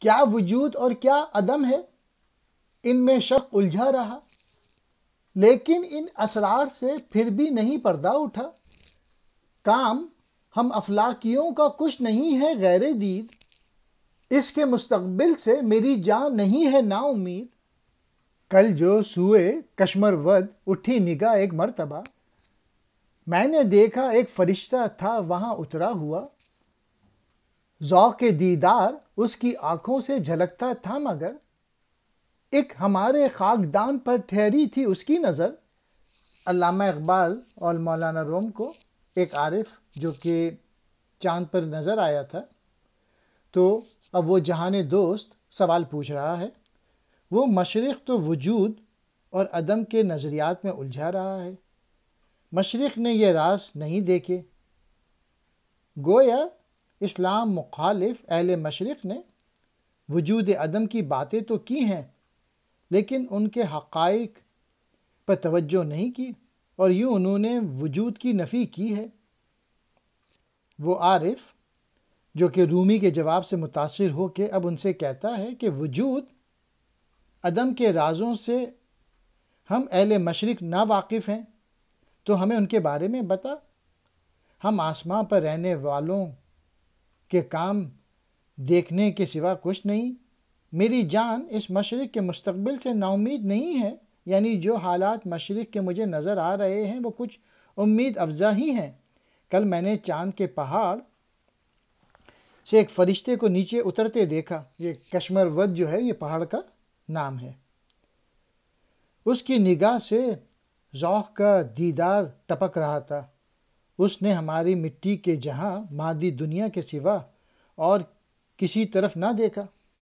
کیا وجود اور کیا عدم ہے، ان میں شک الجھا رہا، لیکن ان اسرار سے پھر بھی نہیں پردہ اٹھا۔ کام ہم افلاکیوں کا کچھ نہیں ہے غیر دید، اس کے مستقبل سے میری جان نہیں ہے نا امید۔ کل جو سوئے کشمر ود اٹھی نگاہ ایک مرتبہ، میں نے دیکھا ایک فرشتہ تھا وہاں اترا ہوا، ذوق دیدار اس کی آنکھوں سے جھلکتا تھا، مگر ایک ہمارے خاکدان پر ٹھہری تھی اس کی نظر۔ علامہ اقبال اور مولانا روم کو ایک عارف جو کہ چاند پر نظر آیا تھا، تو اب وہ جہان دوست سوال پوچھ رہا ہے۔ وہ مشرق تو وجود اور عدم کے نظریات میں الجھا رہا ہے، مشرق نے یہ راز نہیں دیکھے۔ گویا اسلام مخالف اہل مشرق نے وجود عدم کی باتیں تو کی ہیں، لیکن ان کے حقائق پر توجہ نہیں کی، اور یوں انہوں نے وجود کی نفی کی ہے۔ وہ عارف جو کہ رومی کے جواب سے متاثر ہو کے اب ان سے کہتا ہے کہ وجود عدم کے رازوں سے ہم اہل مشرق نا واقف ہیں، تو ہمیں ان کے بارے میں بتا۔ ہم آسمان پر رہنے والوں کے کام دیکھنے کے سوا کچھ نہیں۔ میری جان اس مشرق کے مستقبل سے نا امید نہیں ہے، یعنی جو حالات مشرق کے مجھے نظر آ رہے ہیں وہ کچھ امید افزا ہی ہیں۔ کل میں نے چاند کے پہاڑ سے ایک فرشتے کو نیچے اترتے دیکھا۔ یہ کشمر ود جو ہے یہ پہاڑ کا نام ہے۔ اس کی نگاہ سے ذوق کا دیدار ٹپک رہا تھا۔ اس نے ہماری مٹی کے جہاں مادی دنیا کے سوا اور کسی طرف نہ دیکھا۔